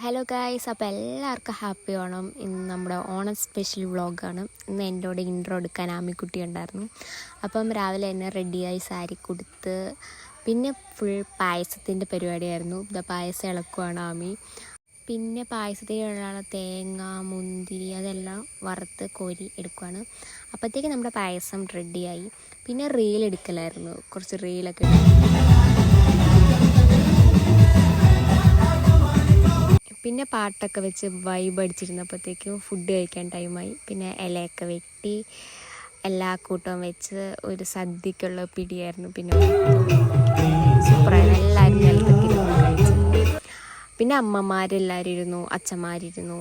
Hello guys, അപ്പോൾ എല്ലാവർക്കും happy Onam. ഇന്ന് നമ്മുടെ ഓണം സ്പെഷ്യൽ വ്ളോഗാണ്. ഇന്ന് എൻ്റെ കൂടെ ഇൻട്രോ എടുക്കാൻ ആമിക്കുട്ടി ഉണ്ടായിരുന്നു. അപ്പം രാവിലെ തന്നെ റെഡിയായി സാരി കൊടുത്ത് പിന്നെ ഫുൾ പായസത്തിൻ്റെ പരിപാടിയായിരുന്നു. പായസം ഇളക്കുവാണ് ആമി. പിന്നെ പായസത്തിനുള്ള തേങ്ങ, മുന്തിരി അതെല്ലാം വറുത്ത് കോരി എടുക്കുവാണ്. അപ്പോഴത്തേക്ക് നമ്മുടെ പായസം റെഡിയായി. പിന്നെ റീൽ എടുക്കലായിരുന്നു, കുറച്ച് റീലൊക്കെ പിന്നെ പാട്ടൊക്കെ വെച്ച് വൈബ് അടിച്ചിരുന്നപ്പോഴത്തേക്കും ഫുഡ് കഴിക്കാൻ ടൈമായി. പിന്നെ ഇലയൊക്കെ വെട്ടി എല്ലാ കൂട്ടവും വെച്ച് ഒരു സദ്യക്കുള്ള പിടിയായിരുന്നു. പിന്നെ സൂപ്പറായിരുന്നു, എല്ലാവരും നിലത്തൊക്കെ ഇരുന്ന് കഴിച്ചു. പിന്നെ അമ്മമാരെല്ലാവരും ഇരുന്നു, അച്ഛന്മാരിരുന്നു.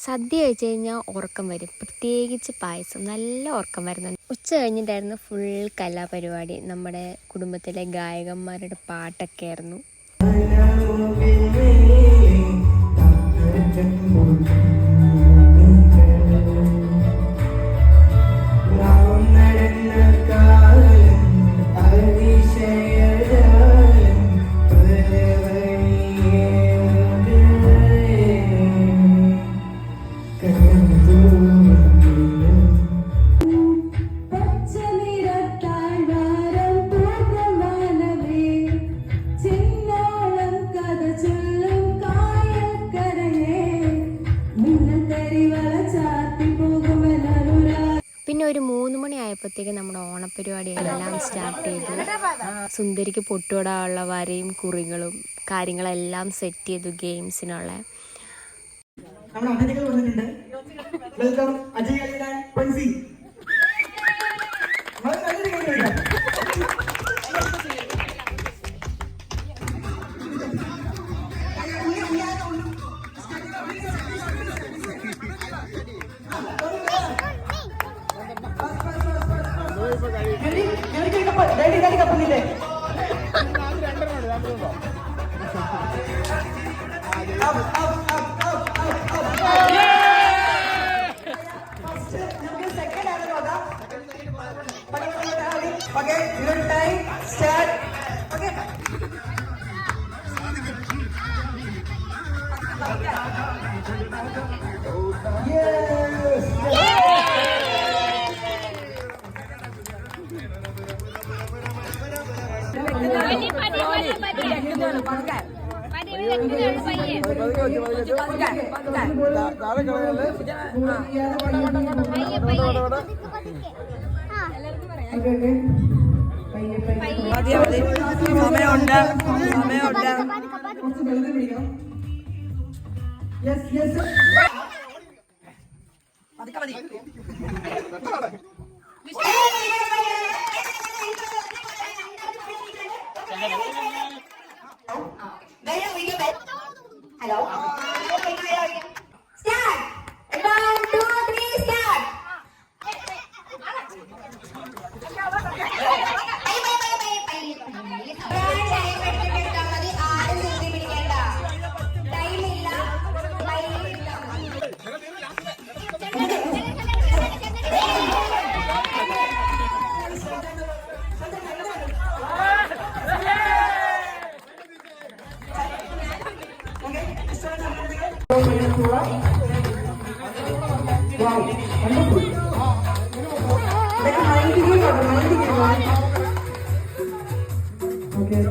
സദ്യ കഴിച്ച് കഴിഞ്ഞാൽ ഉറക്കം വരും, പ്രത്യേകിച്ച് പായസം, നല്ല ഉറക്കം വരുന്നുണ്ട്. ഉച്ച കഴിഞ്ഞിട്ടായിരുന്നു ഫുൾ കലാപരിപാടി. നമ്മുടെ കുടുംബത്തിലെ ഗായകന്മാരുടെ പാട്ടൊക്കെ ആയിരുന്നു. പിന്നെ ഒരു 3 മണി ആയപ്പോഴത്തേക്ക് നമ്മുടെ ഓണപ്പരിപാടിയെല്ലാം സ്റ്റാർട്ട് ചെയ്തു. സുന്ദരിക്ക് പൊട്ടുവിടാനുള്ള വരയും കുറികളും കാര്യങ്ങളെല്ലാം സെറ്റ് ചെയ്തു ഗെയിംസിനുള്ള. Okay, your time, start. Okay. Yes. Hello. Start. 1, 2, 3, start. Wow, wonderful. Okay,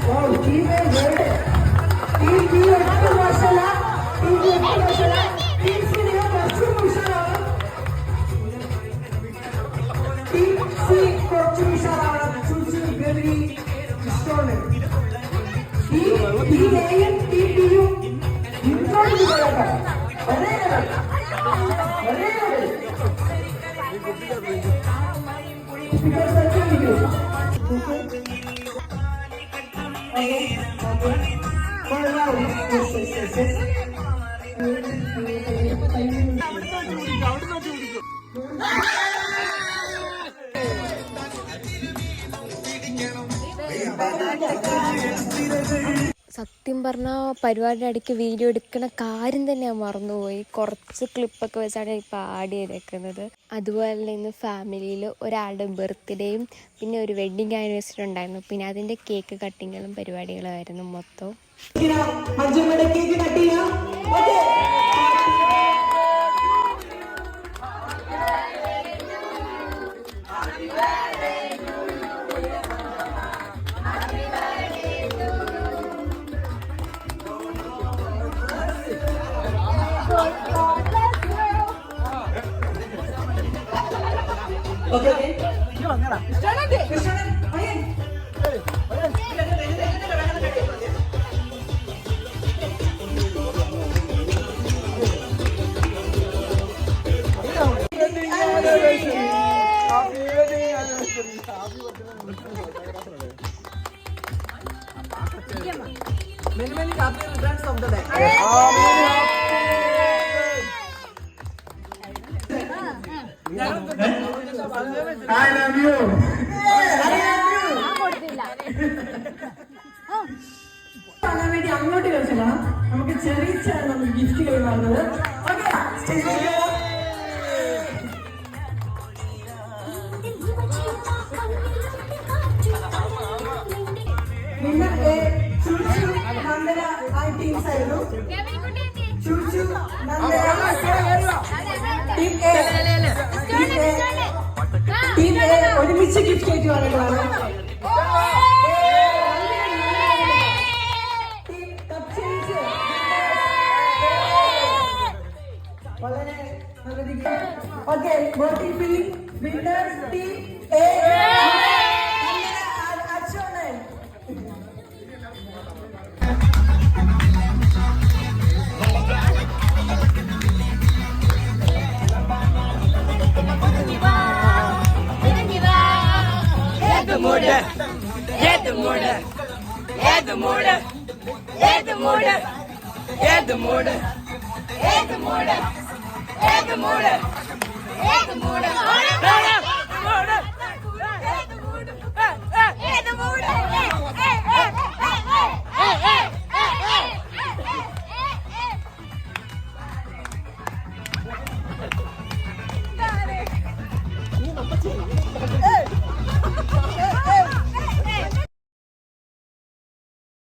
Wow, team എയും ടീം ബിയും ഇൻട്രോഡ്യൂസ് ചെയ്യട്ടെ. ഒരേ ലെവൽ. ഒരേ ലെവൽ. കുട്ടികൾ സജ്ജീകരിക്കൂ. സത്യം പറഞ്ഞാൽ പരിപാടിയുടെ ഇടയ്ക്ക് വീഡിയോ എടുക്കുന്ന കാര്യം തന്നെ ഞാൻ മറന്നുപോയി. കുറച്ച് ക്ലിപ്പൊക്കെ വെച്ചാണ് ഇപ്പോൾ ആഡ് ചെയ്തേക്കുന്നത്. അതുപോലെ തന്നെ ഇന്ന് ഫാമിലിയിൽ ഒരാളുടെ ബർത്ത്ഡേയും പിന്നെ ഒരു വെഡ്ഡിങ് ആനിവേഴ്സറി ഉണ്ടായിരുന്നു. പിന്നെ അതിൻ്റെ കേക്ക് കട്ടിങ്ങുകളും പരിപാടികളുമായിരുന്നു മൊത്തം. കേക്ക് കട്ട് ചെയ്യാം. Okay. Many happy returns of the day. I love you. വേണ്ടി അങ്ങോട്ട് കളിച്ചില്ല. നമുക്ക് ചെറിയ നമുക്ക് ഗിഫ്റ്റ് കൈമാറുന്നത്. ഒരുമിച്ച് ഗിഫ്റ്റ് ഏറ്റുവാനുള്ളതാണ്. വളരെ നല്ല രീതിയിൽ okay voting feeling winners team A അച്ഛനെ Egg the mortar.